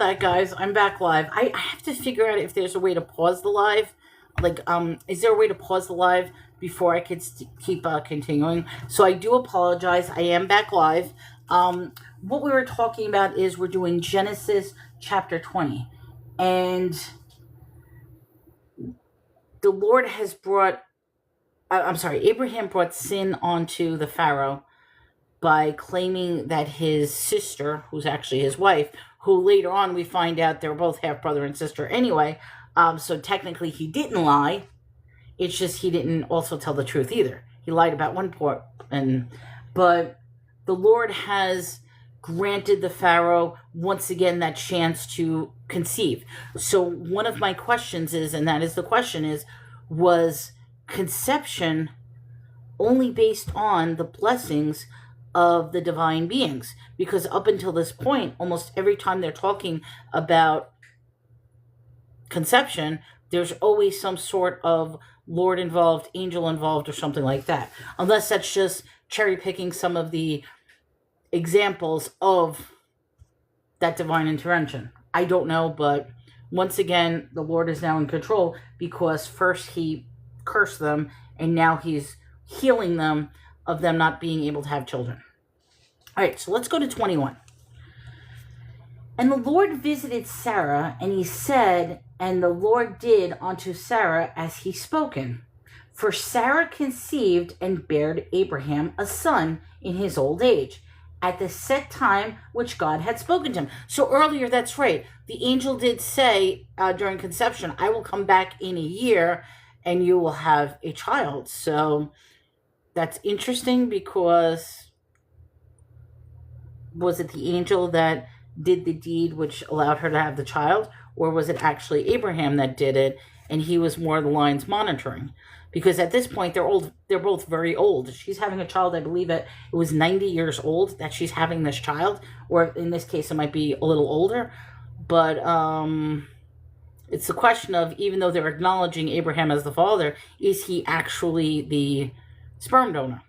back, guys. I'm back live. I have to figure out if there's a way to pause the live. Like, is there a way to pause the live before I could keep continuing? So I do apologize. I am back live. What we were talking about is we're doing Genesis chapter 20. And the Lord has brought, Abraham brought sin onto the Pharaoh by claiming that his sister, who's actually his wife, who later on we find out they're both half brother and sister anyway, so technically he didn't lie. It's just he didn't also tell the truth either. He lied about one part, but the Lord has granted the Pharaoh once again that chance to conceive. So one of my questions is, and that is the question is, was conception only based on the blessings of the divine beings? Because up until this point, almost every time they're talking about conception, there's always some sort of Lord involved, angel involved, or something like that. Unless that's just cherry picking some of the examples of that divine intervention. I don't know, but once again, the Lord is now in control because first he cursed them and now he's healing them of them not being able to have children. All right, so let's go to 21. And the Lord visited Sarah, and he said, and the Lord did unto Sarah as he spoken. For Sarah conceived and bare Abraham a son in his old age, at the set time which God had spoken to him. So earlier, that's right, the angel did say during conception, I will come back in a year, and you will have a child. So that's interesting because was it the angel that did the deed which allowed her to have the child, or was it actually Abraham that did it and he was more the lines monitoring? Because at this point they're both very old. She's having a child, I believe it was 90 years old that she's having this child, or in this case it might be a little older, but it's the question of, even though they're acknowledging Abraham as the father, is he actually the sperm donor?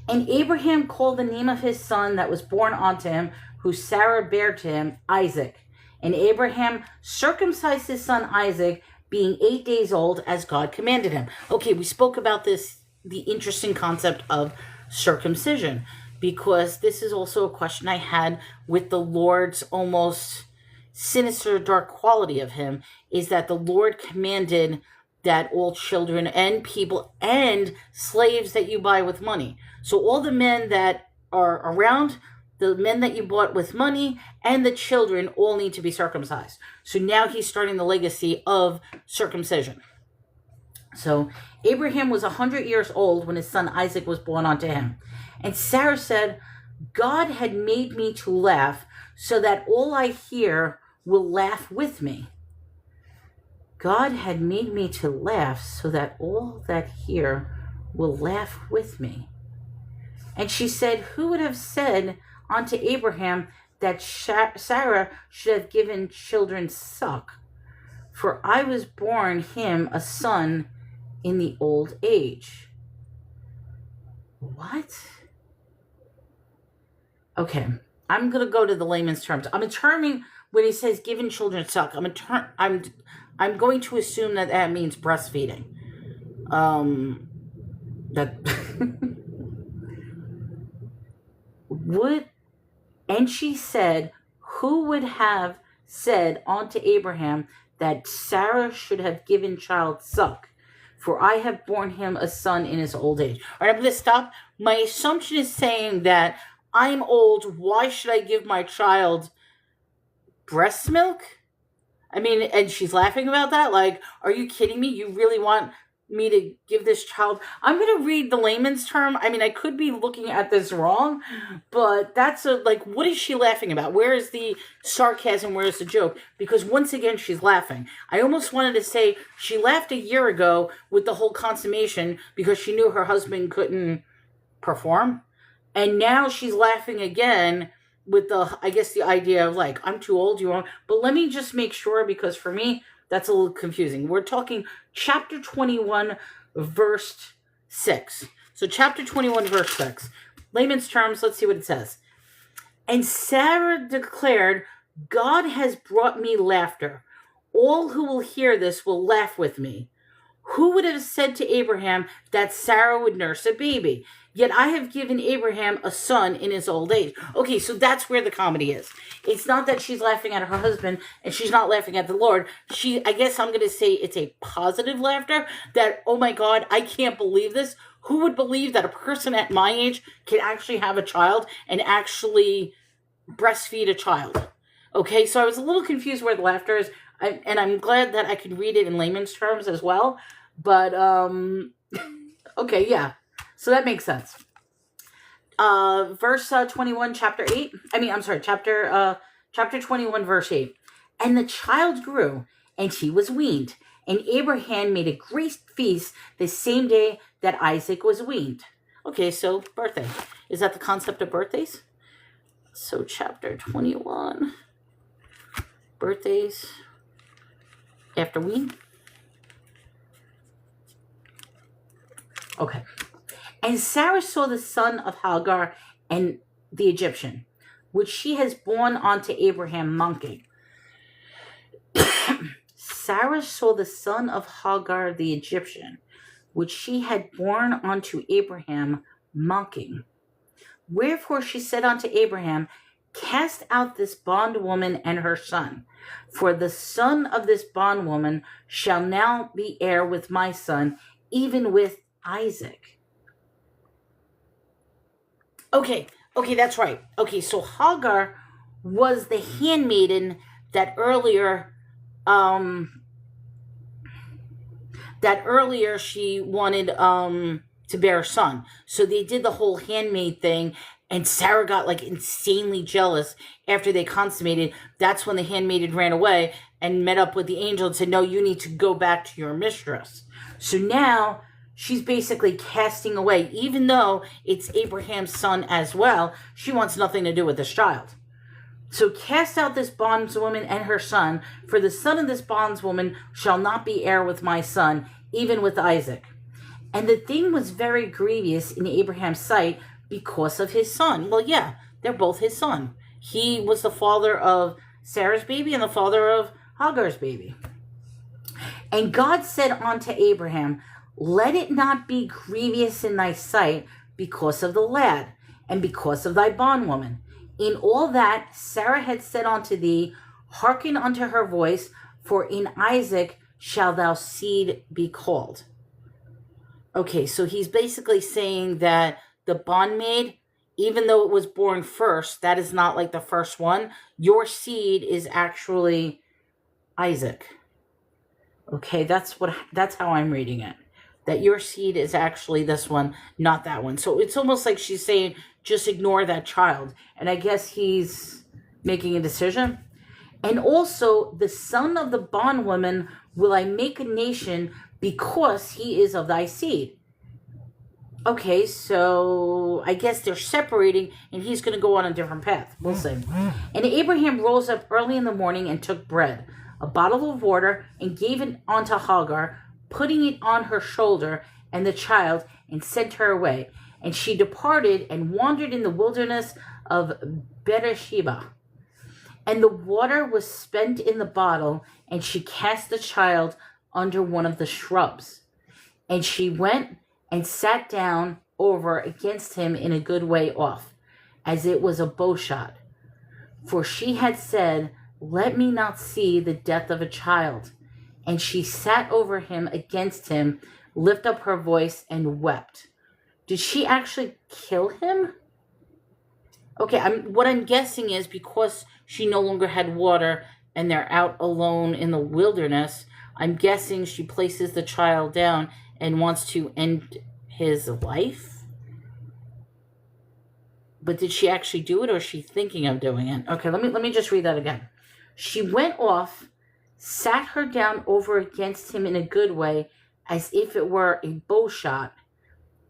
And Abraham called the name of his son that was born unto him, who Sarah bare to him, Isaac. And Abraham circumcised his son Isaac, being 8 days old, as God commanded him. Okay, we spoke about this, the interesting concept of circumcision, because this is also a question I had with the Lord's almost sinister, dark quality of him, is that the Lord commanded that all children and people and slaves that you buy with money. So all the men that are around, the men that you bought with money, and the children all need to be circumcised. So now he's starting the legacy of circumcision. So Abraham was 100 years old when his son Isaac was born unto him. And Sarah said, God had made me to laugh, so that all I hear will laugh with me. God had made me to laugh, so that all that hear will laugh with me. And she said, who would have said unto Abraham that Sarah should have given children suck? For I was born him a son in the old age. What? Okay, I'm going to go to the layman's terms. I'm determining when he says given children suck, I'm going to assume that means breastfeeding. And she said, who would have said unto Abraham that Sarah should have given child suck? For I have borne him a son in his old age. All right, I'm going to stop. My assumption is saying that I'm old. Why should I give my child breast milk? I mean, and she's laughing about that. Like, are you kidding me? You really want me to give this child? I'm going to read the layman's term. I mean, I could be looking at this wrong, but that's what is she laughing about? Where is the sarcasm? Where is the joke? Because once again, she's laughing. I almost wanted to say she laughed a year ago with the whole consummation because she knew her husband couldn't perform. And now she's laughing again with the idea of I'm too old, you won't. But let me just make sure, because for me, that's a little confusing. We're talking chapter 21, verse 6. So chapter 21, verse 6. Layman's terms, let's see what it says. And Sarah declared, God has brought me laughter. All who will hear this will laugh with me. Who would have said to Abraham that Sarah would nurse a baby? Yet I have given Abraham a son in his old age. Okay, so that's where the comedy is. It's not that she's laughing at her husband and she's not laughing at the Lord. I guess I'm going to say it's a positive laughter that, oh my God, I can't believe this. Who would believe that a person at my age can actually have a child and actually breastfeed a child? Okay, so I was a little confused where the laughter is. And I'm glad that I could read it in layman's terms as well. But, okay, yeah. So that makes sense. Verse 21, chapter 8. Chapter 21, verse 8. And the child grew, and he was weaned. And Abraham made a great feast the same day that Isaac was weaned. Okay, so birthday. Is that the concept of birthdays? So chapter 21. Birthdays. After wean? Okay. And Sarah saw the son of Hagar and the Egyptian, which she has borne unto Abraham mocking. Sarah saw the son of Hagar the Egyptian, which she had borne unto Abraham mocking. Wherefore she said unto Abraham, cast out this bondwoman and her son, for the son of this bondwoman shall now be heir with my son, even with Isaac. Okay, that's right. Okay, so Hagar was the handmaiden that earlier she wanted to bear a son. So they did the whole handmaid thing, and Sarah got like insanely jealous after they consummated. That's when the handmaiden ran away and met up with the angel and said, no, you need to go back to your mistress. So now she's basically casting away, even though it's Abraham's son as well, she wants nothing to do with this child. So cast out this bondswoman and her son, for the son of this bondswoman shall not be heir with my son, even with Isaac. And the thing was very grievous in Abraham's sight because of his son. Well, yeah, they're both his son. He was the father of Sarah's baby and the father of Hagar's baby. And God said unto Abraham, let it not be grievous in thy sight because of the lad, and because of thy bondwoman. In all that Sarah had said unto thee, hearken unto her voice, for in Isaac shall thou seed be called. Okay, so he's basically saying that the bondmaid, even though it was born first, that is not like the first one. Your seed is actually Isaac. Okay, that's how I'm reading it. That your seed is actually this one, not that one. So it's almost like she's saying, just ignore that child. And I guess he's making a decision. And also, the son of the bondwoman will I make a nation, because he is of thy seed. Okay, so I guess they're separating, and he's going to go on a different path. We'll see. And Abraham rose up early in the morning and took bread, a bottle of water, and gave it unto Hagar, putting it on her shoulder and the child, and sent her away. And she departed and wandered in the wilderness of Beersheba. And the water was spent in the bottle, and she cast the child under one of the shrubs. And she went and sat down over against him in a good way off, as it was a bowshot. For she had said, let me not see the death of a child. And she sat over him against him, lift up her voice, and wept. Did she actually kill him? Okay, what I'm guessing is because she no longer had water and they're out alone in the wilderness, I'm guessing she places the child down and wants to end his life. But did she actually do it, or is she thinking of doing it? Okay, let me just read that again. She went off, sat her down over against him in a good way, as if it were a bowshot.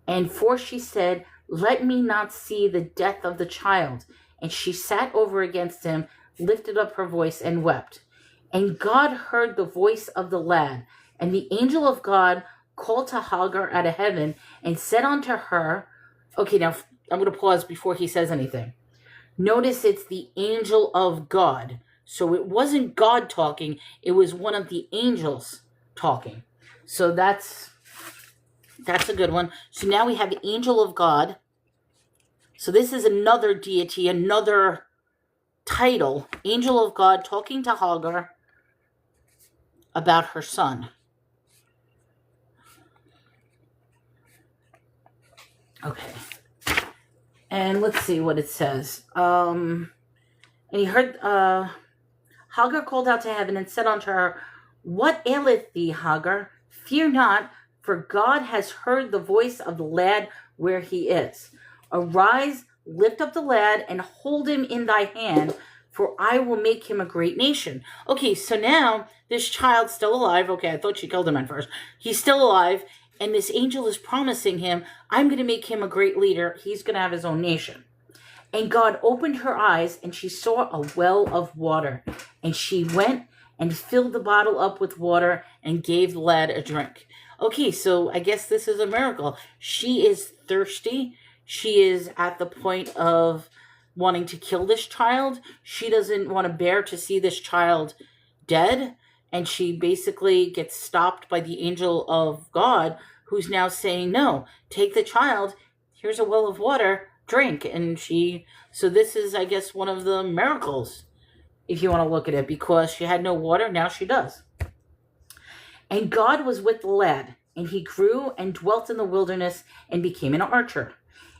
And for she said, let me not see the death of the child. And she sat over against him, lifted up her voice, and wept. And God heard the voice of the lad. And the angel of God called to Hagar out of heaven and said unto her, okay, now I'm going to pause before he says anything. Notice it's the angel of God. So it wasn't God talking, it was one of the angels talking. So that's a good one. So now we have the angel of God. So this is another deity, another title. Angel of God talking to Hagar about her son. Okay. And let's see what it says. And he heard, Hagar called out to heaven and said unto her, What aileth thee, Hagar? Fear not, for God has heard the voice of the lad where he is. Arise, lift up the lad, and hold him in thy hand, for I will make him a great nation. Okay, so now this child's still alive. Okay, I thought she killed him at first. He's still alive, and this angel is promising him, I'm going to make him a great leader. He's going to have his own nation. And God opened her eyes, and she saw a well of water. And she went and filled the bottle up with water and gave the lad a drink. Okay, so I guess this is a miracle. She is thirsty. She is at the point of wanting to kill this child. She doesn't want to bear to see this child dead. And she basically gets stopped by the angel of God, who's now saying, no, take the child. Here's a well of water. Drink. And so this is, I guess, one of the miracles, if you want to look at it, because she had no water, now she does. And God was with the lad, and he grew and dwelt in the wilderness and became an archer.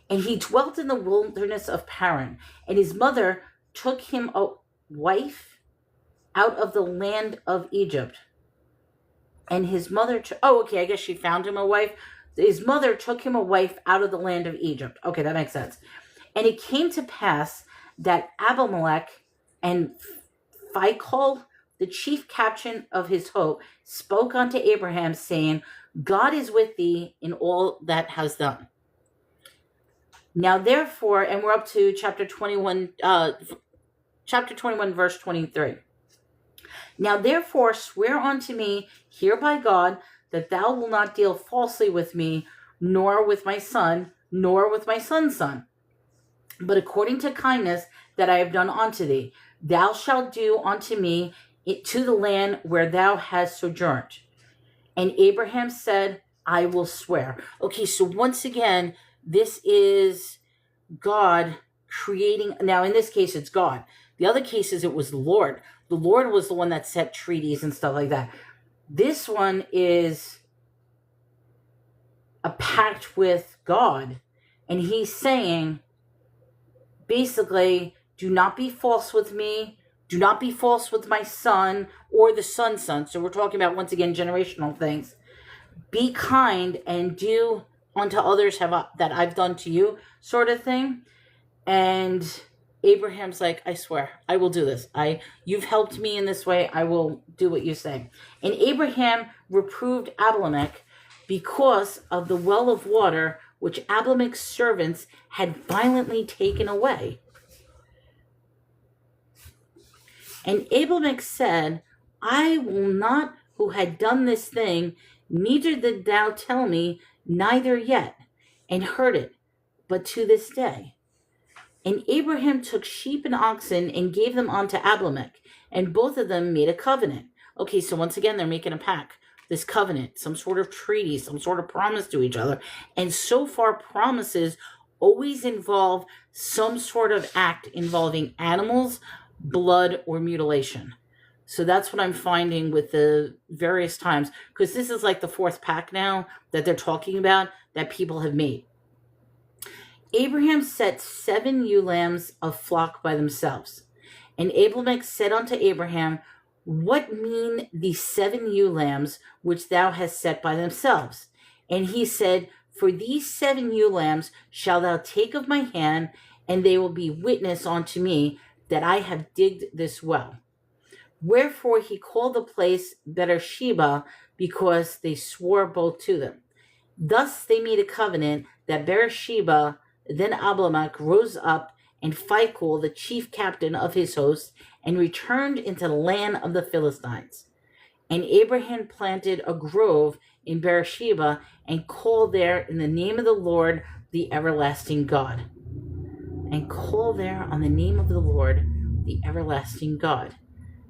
And he dwelt in the wilderness of Paran, and his mother took him a wife out of the land of Egypt. And his mother, I guess she found him a wife. His mother took him a wife out of the land of Egypt. Okay, that makes sense. And it came to pass that Abimelech and Phicol, the chief captain of his host, spoke unto Abraham, saying, God is with thee in all that hast done. Now therefore, and we're up to chapter 21, verse 23. Now therefore swear unto me here by God that thou wilt not deal falsely with me, nor with my son, nor with my son's son, but according to kindness that I have done unto thee, thou shalt do unto me to the land where thou hast sojourned. And Abraham said, I will swear. Okay, so once again, this is God creating. Now, in this case, it's God. The other cases, it was the Lord. The Lord was the one that set treaties and stuff like that. This one is a pact with God. And he's saying, basically, do not be false with me. Do not be false with my son or the son's son. So we're talking about, once again, generational things. Be kind and do unto others that I've done to you, sort of thing. And Abraham's like, I swear, I will do this. You've helped me in this way. I will do what you say. And Abraham reproved Abimelech because of the well of water which Abimelech's servants had violently taken away. And Abimelech said, I will not who had done this thing, neither did thou tell me, neither yet, and heard it, but to this day. And Abraham took sheep and oxen and gave them unto Abimelech, and both of them made a covenant. Okay, so once again, they're making a pact, this covenant, some sort of treaty, some sort of promise to each other. And so far, promises always involve some sort of act involving animals, blood, or mutilation. So that's what I'm finding with the various times, because this is like the fourth pact now that they're talking about that people have made. Abraham set 7 ewe lambs of flock by themselves. And Abimelech said unto Abraham, what mean these 7 ewe lambs which thou hast set by themselves? And he said, for these 7 ewe lambs shalt thou take of my hand, and they will be witness unto me that I have digged this well. Wherefore he called the place Beersheba, because they swore both to them. Thus they made a covenant that Beersheba. Then Abimelech rose up, and Phicol, the chief captain of his host, and returned into the land of the Philistines. And Abraham planted a grove in Beersheba, and called there in the name of the Lord, the everlasting God. and call there on the name of the Lord, the everlasting God.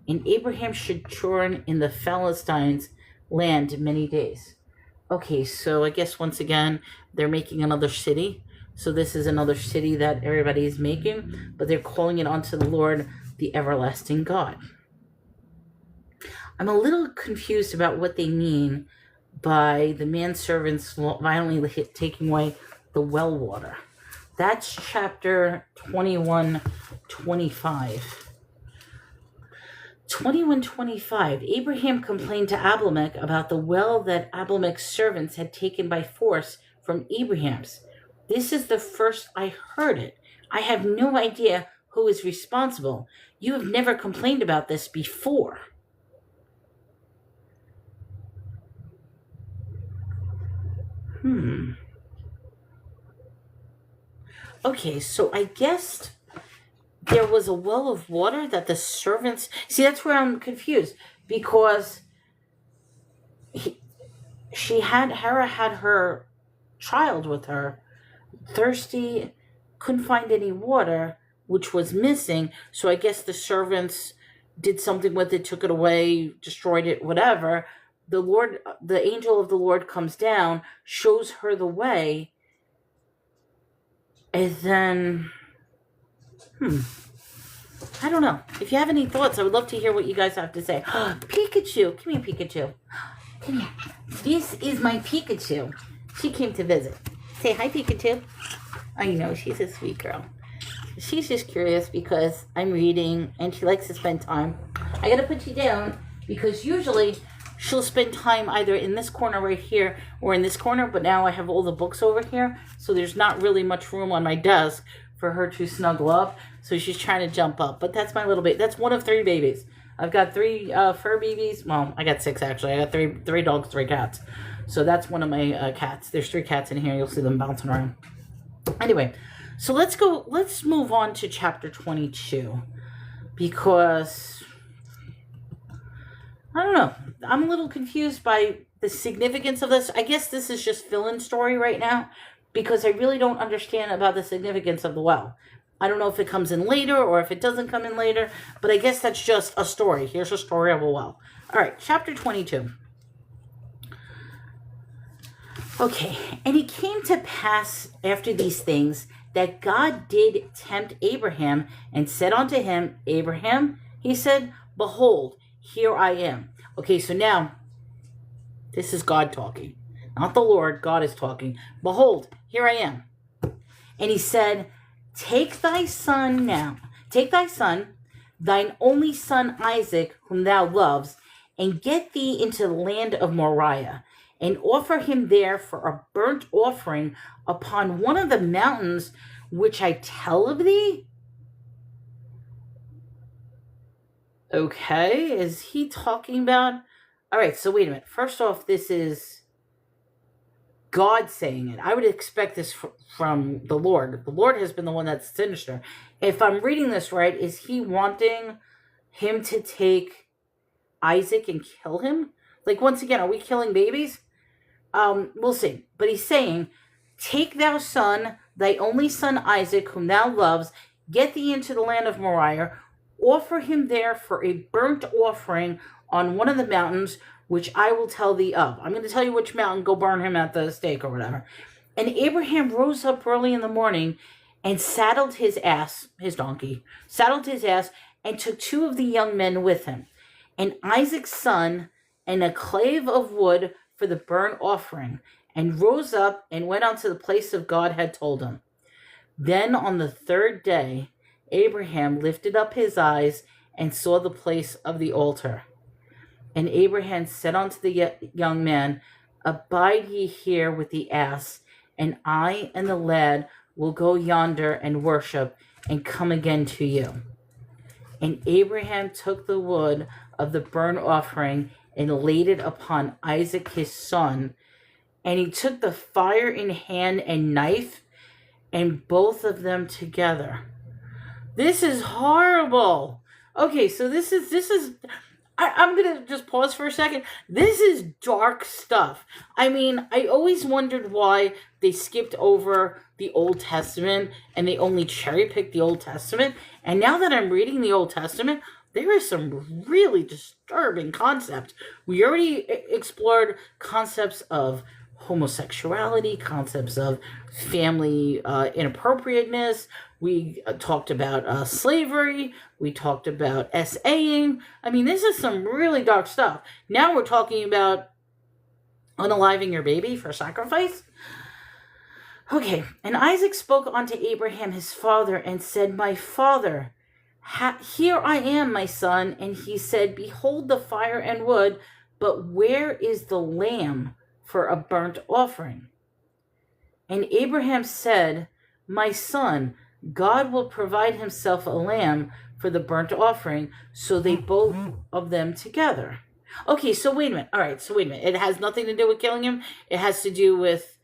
And Abraham sojourned in the Philistines' land many days. Okay, so I guess once again, they're making another city. So this is another city that everybody is making, but they're calling it unto the Lord, the everlasting God. I'm a little confused about what they mean by the manservants violently taking away the well water. That's chapter 21:25. 21:25. Abraham complained to Abimelech about the well that Abimelech's servants had taken by force from Abraham's. This is the first I heard it. I have no idea who is responsible. You have never complained about this before. Okay, so I guess there was a well of water that the servants... See, that's where I'm confused. Because Hera had her child with her, thirsty, couldn't find any water, which was missing. So I guess the servants did something with it, took it away, destroyed it, whatever. The angel of the Lord comes down, shows her the way, and then, I don't know. If you have any thoughts, I would love to hear what you guys have to say. Pikachu! Come here, Pikachu. Come here. This is my Pikachu. She came to visit. Say hi, Pikachu. I know, she's a sweet girl. She's just curious because I'm reading and she likes to spend time. I gotta put you down because usually she'll spend time either in this corner right here or in this corner, but now I have all the books over here, so there's not really much room on my desk for her to snuggle up, so she's trying to jump up. But that's my little baby. That's one of 3 babies. I've got 3 fur babies. Well, I got 6 actually. I got 3 dogs, 3 cats. So that's one of my cats. There's 3 cats in here. You'll see them bouncing around. Anyway, so let's move on to chapter 22, because I don't know. I'm a little confused by the significance of this. I guess this is just fill-in story right now, because I really don't understand about the significance of the well. I don't know if it comes in later or if it doesn't come in later, but I guess that's just a story. Here's a story of a well. All right, chapter 22. Okay, and it came to pass after these things that God did tempt Abraham and said unto him, Abraham, he said, behold, here I am. Okay, so now, this is God talking. Not the Lord, God is talking. Behold, here I am. And he said, take thy son, thine only son Isaac, whom thou lovest, and get thee into the land of Moriah, and offer him there for a burnt offering upon one of the mountains which I tell of thee. Okay, is he talking about... All right, so wait a minute. First off, this is God saying it. I would expect this from the Lord. The Lord has been the one that's sinister. If I'm reading this right, is he wanting him to take Isaac and kill him? Like, once again, are we killing babies? We'll see. But he's saying, take thou son, thy only son Isaac, whom thou lovest, get thee into the land of Moriah, offer him there for a burnt offering on one of the mountains, which I will tell thee of. I'm going to tell you which mountain, go burn him at the stake or whatever. And Abraham rose up early in the morning and saddled his ass, his donkey, and took 2 of the young men with him, and Isaac's son, and a clave of wood for the burnt offering, and rose up and went unto the place of God had told him. Then on the 3rd day, Abraham lifted up his eyes and saw the place of the altar. And Abraham said unto the young man, abide ye here with the ass, and I and the lad will go yonder and worship, and come again to you. And Abraham took the wood of the burnt offering, and laid it upon Isaac his son. And he took the fire in hand and knife, and both of them together. This is horrible. Okay, so this is I'm going to just pause for a second. This is dark stuff. I mean, I always wondered why they skipped over the Old Testament and they only cherry picked the Old Testament. And now that I'm reading the Old Testament, there is some really disturbing concepts. We already explored concepts of homosexuality, concepts of family inappropriateness. We talked about slavery. We talked about SAing. I mean, this is some really dark stuff. Now we're talking about unaliving your baby for sacrifice. Okay, and Isaac spoke unto Abraham his father and said, My father, here I am, my son. And he said, Behold the fire and wood, but where is the lamb for a burnt offering? And Abraham said, My son, God will provide himself a lamb for the burnt offering. So they both of them together. Okay, so wait a minute. All right, so wait a minute. It has nothing to do with killing him. It has to do with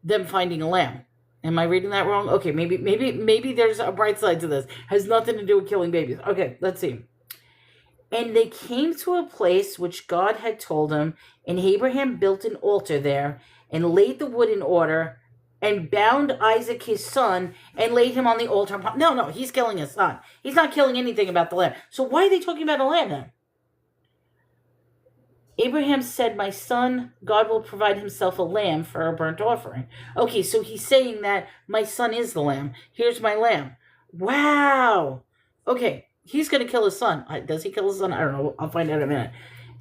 them finding a lamb. Am I reading that wrong? Okay, maybe there's a bright side to this. It has nothing to do with killing babies. Okay, let's see. And they came to a place which God had told him, and Abraham built an altar there, and laid the wood in order, and bound Isaac his son, and laid him on the altar. No, he's killing his son. He's not killing anything about the lamb. So why are they talking about a lamb then? Abraham said, My son, God will provide himself a lamb for a burnt offering. Okay, so he's saying that my son is the lamb. Here's my lamb. Wow. Okay, he's going to kill his son. Does he kill his son? I don't know. I'll find out in a minute.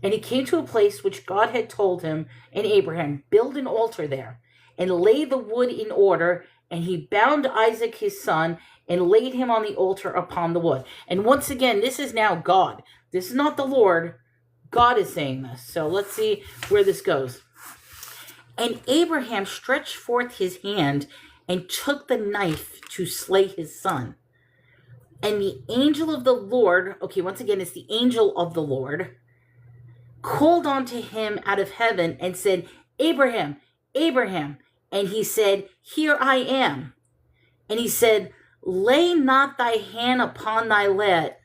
And he came to a place which God had told him, and Abraham, build an altar there, and lay the wood in order, and he bound Isaac his son, and laid him on the altar upon the wood. And once again, this is now God. This is not the Lord. God is saying this. So let's see where this goes. And Abraham stretched forth his hand and took the knife to slay his son. And the angel of the Lord, okay, once again, it's the angel of the Lord, called unto him out of heaven and said, Abraham, Abraham. And he said, Here I am. And he said, Lay not thy hand upon thy lad,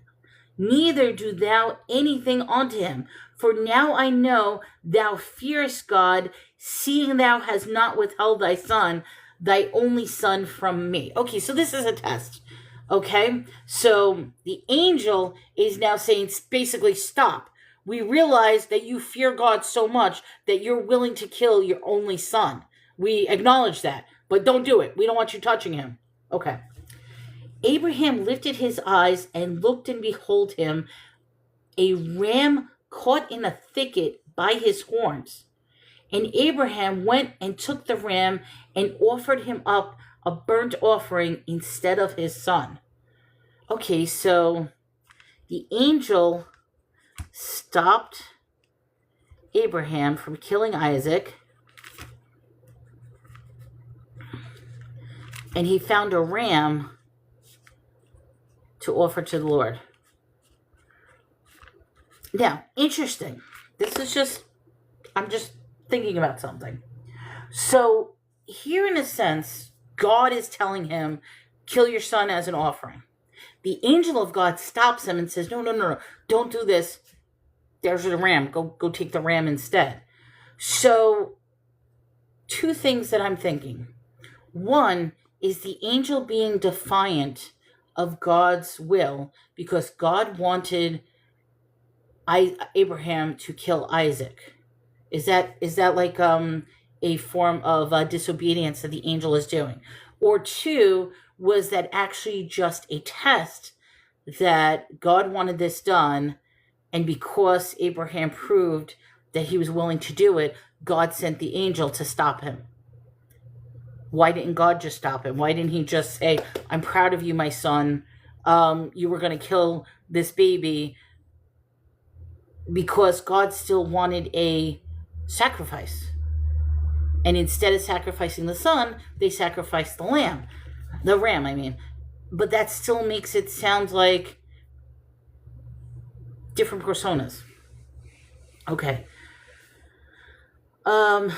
neither do thou anything unto him. For now I know thou fearest God, seeing thou hast not withheld thy son, thy only son, from me. Okay, so this is a test. Okay, so the angel is now saying, basically, stop. We realize that you fear God so much that you're willing to kill your only son. We acknowledge that, but don't do it. We don't want you touching him. Okay. Abraham lifted his eyes and looked, and behold him, a ram caught in a thicket by his horns. And Abraham went and took the ram and offered him up a burnt offering instead of his son. Okay, so the angel stopped Abraham from killing Isaac, and he found a ram to offer to the Lord. Now, interesting. I'm just thinking about something. So, here in a sense, God is telling him, kill your son as an offering. The angel of God stops him and says, no, don't do this. There's the ram. Go take the ram instead. So, two things that I'm thinking. One is the angel being defiant of God's will because God wanted Abraham to kill Isaac. Is that like a form of disobedience that the angel is doing? Or two, was that actually just a test that God wanted this done, and because Abraham proved that he was willing to do it, God sent the angel to stop him? Why didn't God just stop him? Why didn't he just say, I'm proud of you, my son. You were going to kill this baby, because God still wanted a sacrifice. And instead of sacrificing the son, they sacrificed the ram. But that still makes it sound like different personas. Okay. And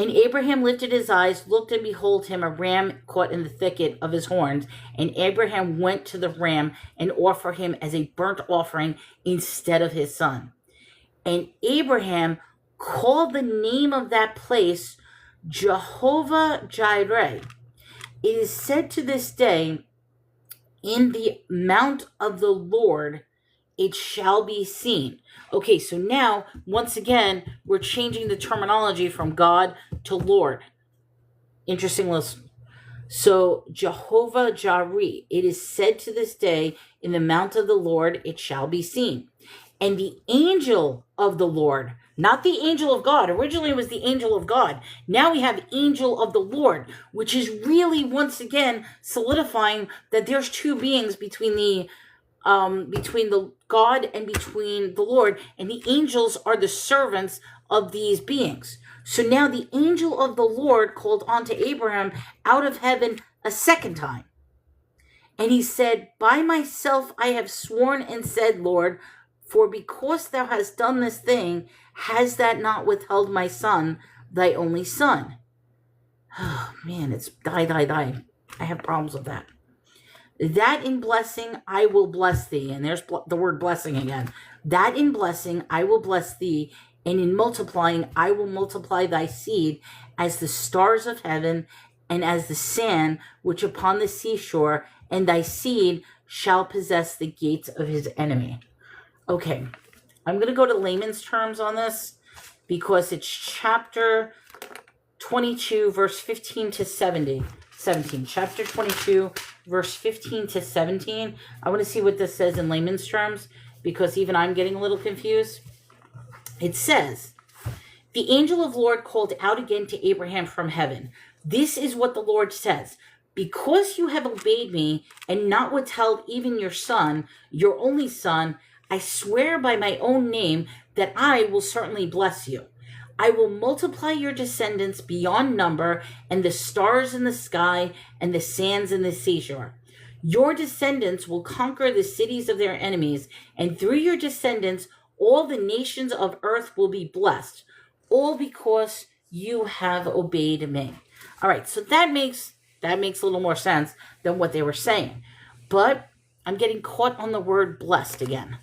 And Abraham lifted his eyes, looked, and behold him, a ram caught in the thicket of his horns. And Abraham went to the ram and offered him as a burnt offering instead of his son. And Abraham called the name of that place Jehovah Jireh. It is said to this day, in the mount of the Lord it shall be seen. Okay, so now, once again, we're changing the terminology from God to Lord. Interesting listen. So, Jehovah Jireh, it is said to this day, in the mount of the Lord it shall be seen. And the angel of the Lord, not the angel of God. Originally it was the angel of God. Now we have angel of the Lord, which is really, once again, solidifying that there's two beings between the God and between the Lord, and the angels are the servants of these beings. So now the angel of the Lord called unto Abraham out of heaven a second time. And he said, by myself I have sworn and said, Lord, for because thou hast done this thing, has that not withheld my son, thy only son? Oh man, it's die. I have problems with that. That in blessing I will bless thee. And there's the word blessing again. That in blessing I will bless thee, and in multiplying I will multiply thy seed as the stars of heaven and as the sand which upon the seashore, and thy seed shall possess the gates of his enemy. Okay, I'm going to go to layman's terms on this because it's chapter 22, verse 15 to 17. Chapter 22, verse 15 to 17. I want to see what this says in layman's terms because even I'm getting a little confused. It says, the angel of the Lord called out again to Abraham from heaven. This is what the Lord says. Because you have obeyed me and not withheld even your son, your only son, I swear by my own name that I will certainly bless you. I will multiply your descendants beyond number, and the stars in the sky and the sands in the seashore. Your descendants will conquer the cities of their enemies, and through your descendants all the nations of earth will be blessed, all because you have obeyed me. All right, so that makes a little more sense than what they were saying. But I'm getting caught on the word blessed again.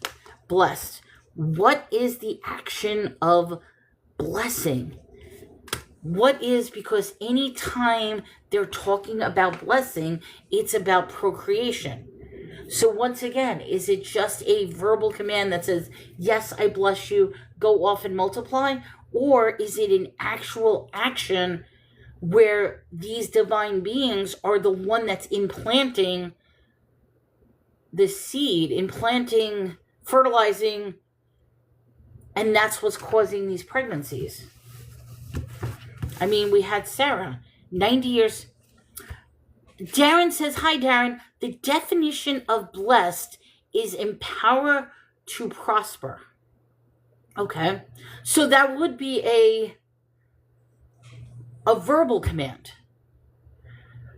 Blessed. What is the action of blessing? What is, because anytime they're talking about blessing, it's about procreation. So once again, is it just a verbal command that says, yes, I bless you, go off and multiply? Or is it an actual action where these divine beings are the one that's implanting the seed, fertilizing, and that's what's causing these pregnancies? I mean, we had Sarah, 90 years. Darren says, hi, Darren. The definition of blessed is empower to prosper. Okay. So that would be a verbal command.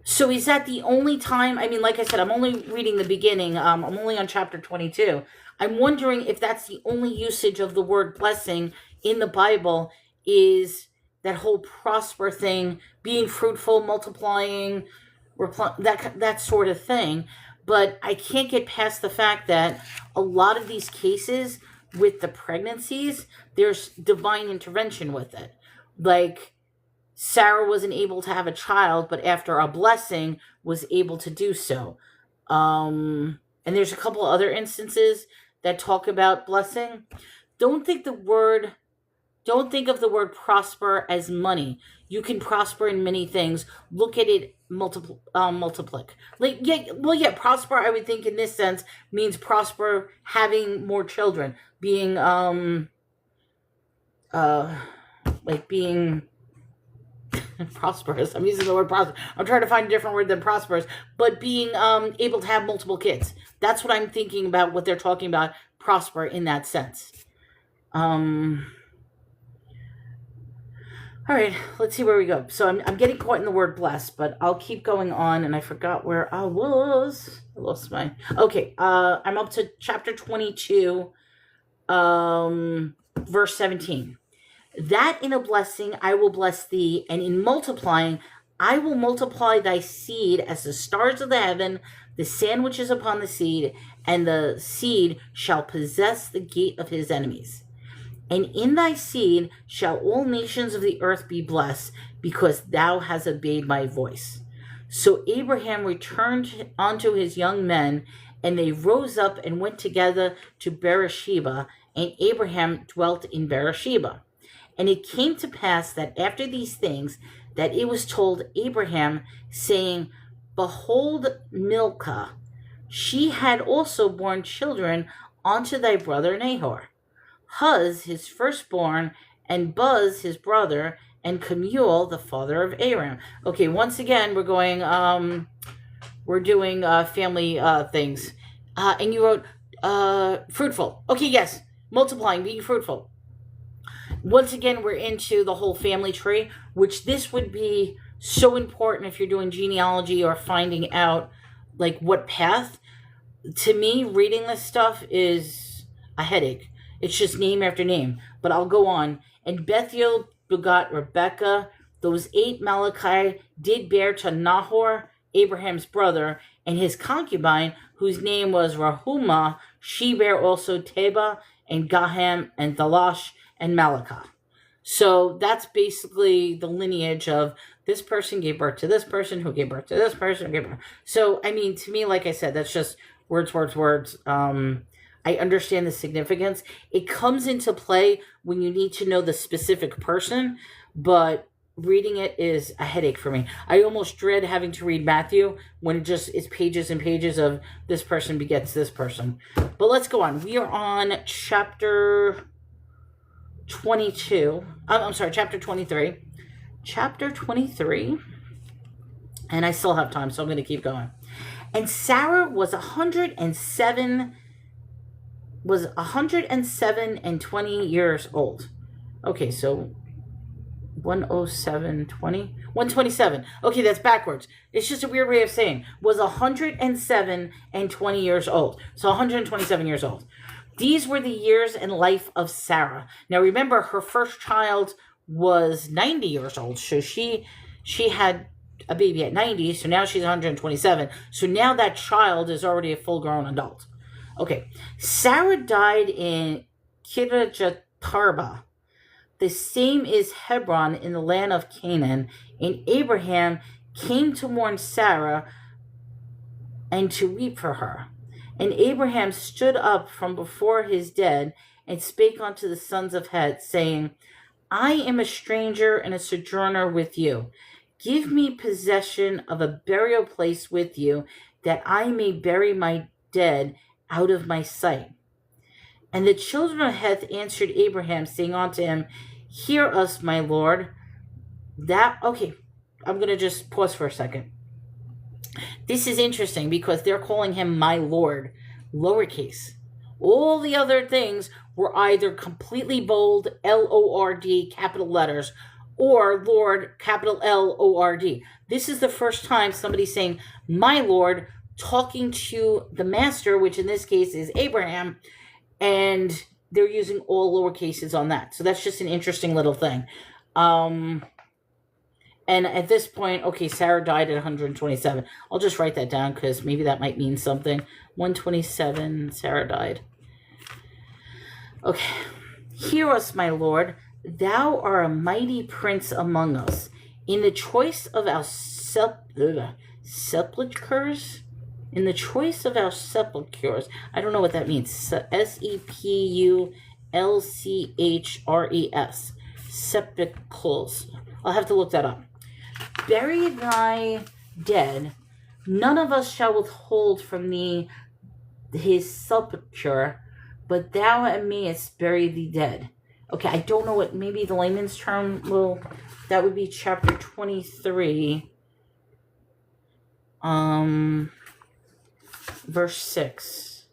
So is that the only time? I mean, like I said, I'm only reading the beginning. I'm only on chapter 22. I'm wondering if that's the only usage of the word blessing in the Bible, is that whole prosper thing, being fruitful, multiplying, that sort of thing. But I can't get past the fact that a lot of these cases with the pregnancies, there's divine intervention with it. Like Sarah wasn't able to have a child, but after a blessing was able to do so. And there's a couple other instances that talk about blessing. Don't think of the word prosper as money. You can prosper in many things. Look at it multiplic. Prosper, I would think in this sense means prosper, having more children, being being prosperous. I'm using the word prosperous. I'm trying to find a different word than prosperous, but being able to have multiple kids. That's what I'm thinking about, what they're talking about, prosper in that sense. All right, let's see where we go. So I'm getting caught in the word blessed, but I'll keep going on, and I forgot where I was. I lost my... Okay, I'm up to chapter 22, verse 17. That in a blessing I will bless thee, and in multiplying I will multiply thy seed as the stars of the heaven, the sand which is upon the sea, and the seed shall possess the gate of his enemies. And in thy seed shall all nations of the earth be blessed, because thou hast obeyed my voice. So Abraham returned unto his young men, and they rose up and went together to Beersheba, and Abraham dwelt in Beersheba. And it came to pass that after these things, that it was told Abraham, saying, Behold, Milcah, she had also borne children unto thy brother Nahor. Huz, his firstborn, and Buz, his brother, and Kemuel, the father of Aram. Okay, once again, we're doing family things. And you wrote fruitful. Okay, yes, multiplying, being fruitful. Once again, we're into the whole family tree, which this would be so important if you're doing genealogy or finding out like what path. To me, reading this stuff is a headache. It's just name after name. But I'll go on. And Bethuel begot Rebekah. Those 8 Malachi did bear to Nahor, Abraham's brother, and his concubine, whose name was Rahumah. She bare also Teba and Gaham and Thalash and Malachah. So that's basically the lineage of this person gave birth to this person, who gave birth to this person. So, I mean, to me, like I said, that's just words. I understand the significance. It comes into play when you need to know the specific person, but reading it is a headache for me. I almost dread having to read Matthew when it's pages and pages of this person begets this person. But let's go on. We are on chapter 22. Chapter 23. Chapter 23. And I still have time, so I'm going to keep going. And Sarah was 107 and 20 years old. Okay, so 127. Okay, that's backwards. It's just a weird way of saying. Was 107 and 20 years old. So 127 years old. These were the years in life of Sarah. Now remember, her first child was 90 years old. So she had a baby at 90, so now she's 127. So now that child is already a full-grown adult. Okay, Sarah died in Kirjath-Arba. The same is Hebron in the land of Canaan. And Abraham came to mourn Sarah and to weep for her. And Abraham stood up from before his dead and spake unto the sons of Het, saying, I am a stranger and a sojourner with you. Give me possession of a burial place with you, that I may bury my dead out of my sight. And the children of Heth answered Abraham, saying unto him, Hear us, my Lord. Okay, I'm going to just pause for a second. This is interesting because they're calling him my Lord, lowercase. All the other things were either completely bold, L-O-R-D, capital letters, or Lord, capital L-O-R-D. This is the first time somebody's saying, my Lord, talking to the master, which in this case is Abraham, and they're using all lower cases on that. So that's just an interesting little thing. And at this point, okay, Sarah died at 127. I'll just write that down because maybe that might mean something. 127, Sarah died. Okay. Hear us, my Lord. Thou art a mighty prince among us. In the choice of our sepulchres, I don't know what that means. Sepulchres. Sepulchres. I'll have to look that up. Bury thy dead. None of us shall withhold from thee his sepulchre, but thou mayest bury thee dead. Okay, I don't know what, maybe the layman's term that would be chapter 23, verse 6.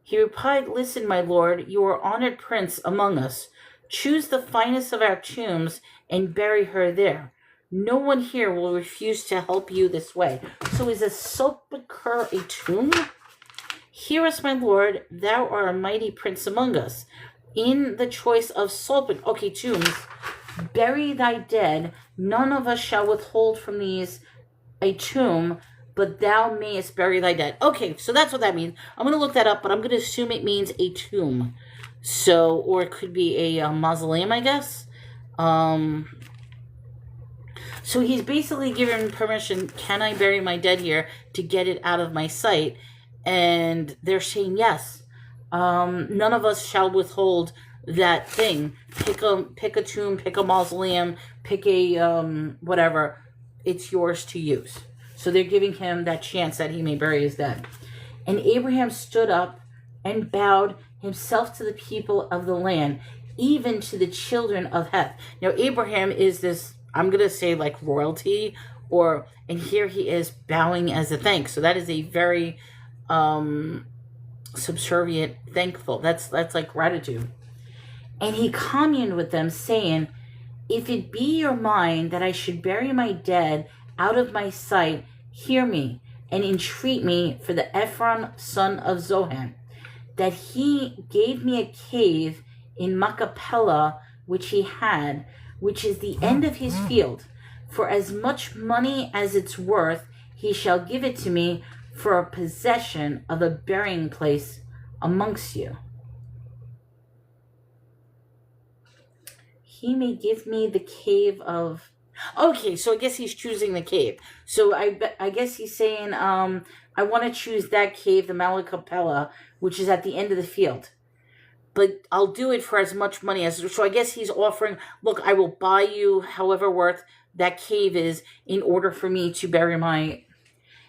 He replied, Listen, my lord, you are honored prince among us. Choose the finest of our tombs and bury her there. No one here will refuse to help you this way. So is a sepulchre a tomb? Hear us, my lord, thou art a mighty prince among us. in the choice of sepulchre. Okay, tombs. Bury thy dead. None of us shall withhold from these a tomb, but thou mayest bury thy dead. Okay, so that's what that means. I'm going to look that up, but I'm going to assume it means a tomb. So, or it could be a mausoleum, I guess. So he's basically given permission, can I bury my dead here to get it out of my sight? And they're saying yes. None of us shall withhold that thing. Pick a tomb, pick a mausoleum, pick a whatever. It's yours to use. So they're giving him that chance that he may bury his dead. And Abraham stood up and bowed himself to the people of the land, even to the children of Heth. Now Abraham is this, I'm going to say like royalty, and here he is bowing as a thanks. So that is a very subservient, thankful. That's like gratitude. And he communed with them, saying, if it be your mind that I should bury my dead out of my sight, hear me, and entreat me for the Ephron son of Zohan, that he gave me a cave in Machpelah, which he had, which is the end of his field. For as much money as it's worth, he shall give it to me for a possession of a burying place amongst you. He may give me the cave of... Okay, so I guess he's choosing the cave. So I guess he's saying, I want to choose that cave, the Machpelah, which is at the end of the field. But I'll do it for as much money as... So I guess he's offering, look, I will buy you however worth that cave is in order for me to bury my...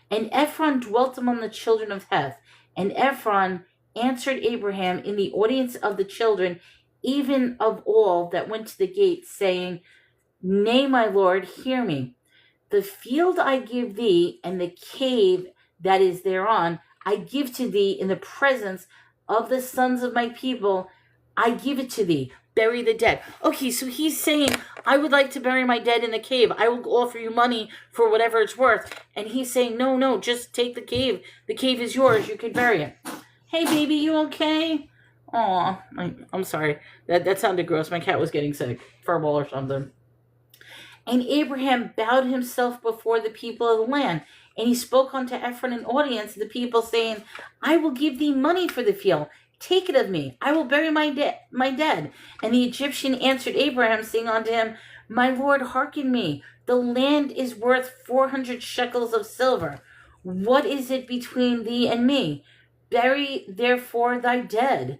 And Ephron dwelt among the children of Heth. And Ephron answered Abraham in the audience of the children, even of all that went to the gate, saying, Nay, my lord, hear me. The field I give thee, and the cave that is thereon, I give to thee in the presence of the sons of my people. I give it to thee. Bury the dead. Okay, so he's saying, I would like to bury my dead in the cave. I will offer you money for whatever it's worth. And he's saying, no, just take the cave. The cave is yours. You can bury it. Hey, baby, you okay? Aw, I'm sorry. That sounded gross. My cat was getting sick. Furball or something. And Abraham bowed himself before the people of the land. And he spoke unto Ephron an audience of the people, saying, I will give thee money for the field. Take it of me. I will bury my dead. And the Egyptian answered Abraham, saying unto him, My lord, hearken me. The land is worth 400 shekels of silver. What is it between thee and me? Bury therefore thy dead.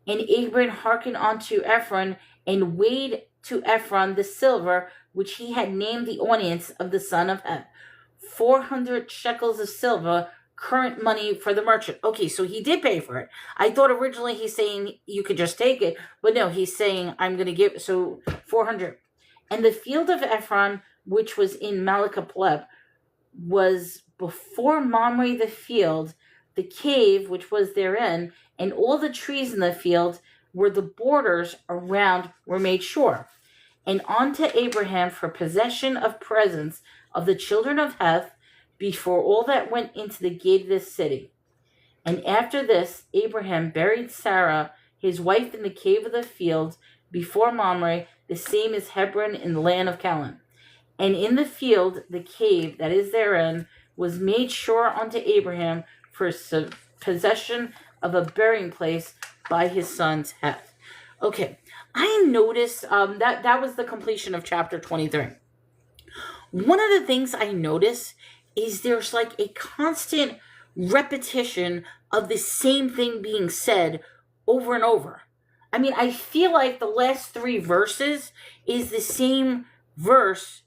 And Abraham hearkened unto Ephron, and weighed to Ephron the silver, which he had named the audience of the son of Heth. 400 shekels of silver, current money for the merchant. Okay, so he did pay for it. I thought originally he's saying you could just take it, but no, he's saying I'm going to give, so 400. And the field of Ephron, which was in Machpelah, was before Mamre the field, the cave which was therein, and all the trees in the field where the borders around were made sure. And unto Abraham for possession of presents of the children of Heth, before all that went into the gate of this city. And after this, Abraham buried Sarah, his wife, in the cave of the field before Mamre, the same as Hebron in the land of Canaan. And in the field, the cave that is therein, was made sure unto Abraham for possession of a burying place by his sons Heth. Okay, I noticed that was the completion of chapter 23. One of the things I noticed is there's like a constant repetition of the same thing being said over and over. I mean, I feel like the last 3 verses is the same verse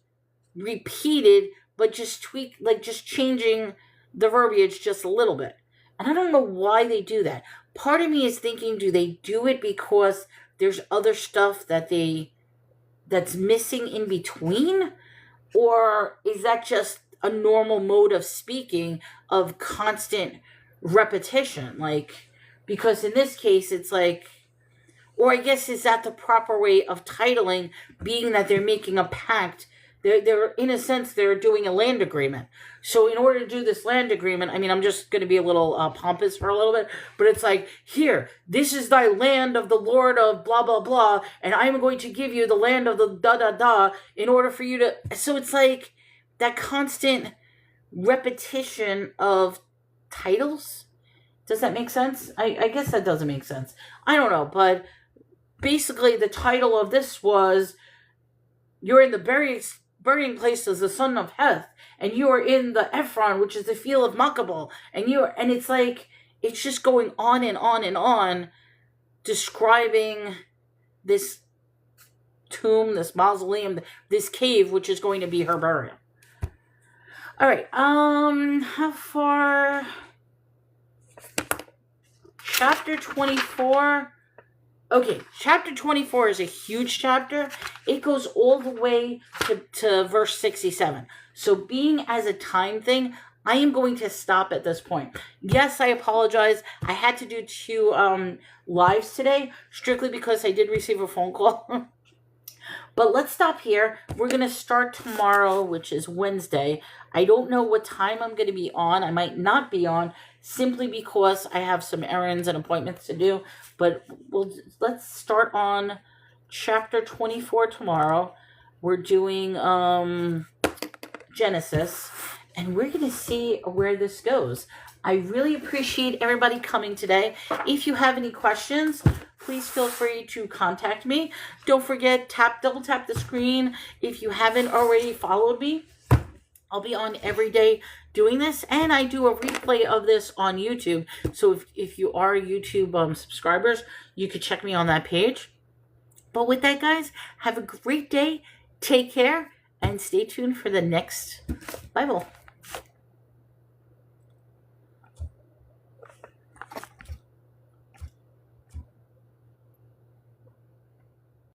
repeated, but just tweaked, like just changing the verbiage just a little bit. And I don't know why they do that. Part of me is thinking, do they do it because there's other stuff that's missing in between? Or is that just a normal mode of speaking of constant repetition? Like, because in this case, it's like, or I guess is that the proper way of titling, being that they're making a pact they're in a sense, they're doing a land agreement. So in order to do this land agreement, I mean, I'm just going to be a little pompous for a little bit, but it's like, here, this is thy land of the Lord of blah, blah, blah, and I'm going to give you the land of the da, da, da, in order for you to... So it's like that constant repetition of titles. Does that make sense? I guess that doesn't make sense. I don't know, but basically the title of this was, you're in the burying place as the son of Heth, and you are in the Ephron, which is the field of Machbel, and it's like, it's just going on and on and on, describing this tomb, this mausoleum, this cave, which is going to be her burial. All right, how far? Chapter 24. Okay, chapter 24 is a huge chapter. It goes all the way to verse 67. So being as a time thing, I am going to stop at this point. Yes, I apologize. I had to do 2 lives today, strictly because I did receive a phone call. But let's stop here. We're going to start tomorrow, which is Wednesday. I don't know what time I'm going to be on. I might not be on, simply because I have some errands and appointments to do. But let's start on chapter 24 tomorrow. We're doing Genesis, and we're going to see where this goes. I really appreciate everybody coming today. If you have any questions, please feel free to contact me. Don't forget, double tap the screen if you haven't already followed me. I'll be on every day doing this, and I do a replay of this on YouTube. So if you are YouTube subscribers, you could check me on that page. But with that, guys, have a great day. Take care, and stay tuned for the next Bible.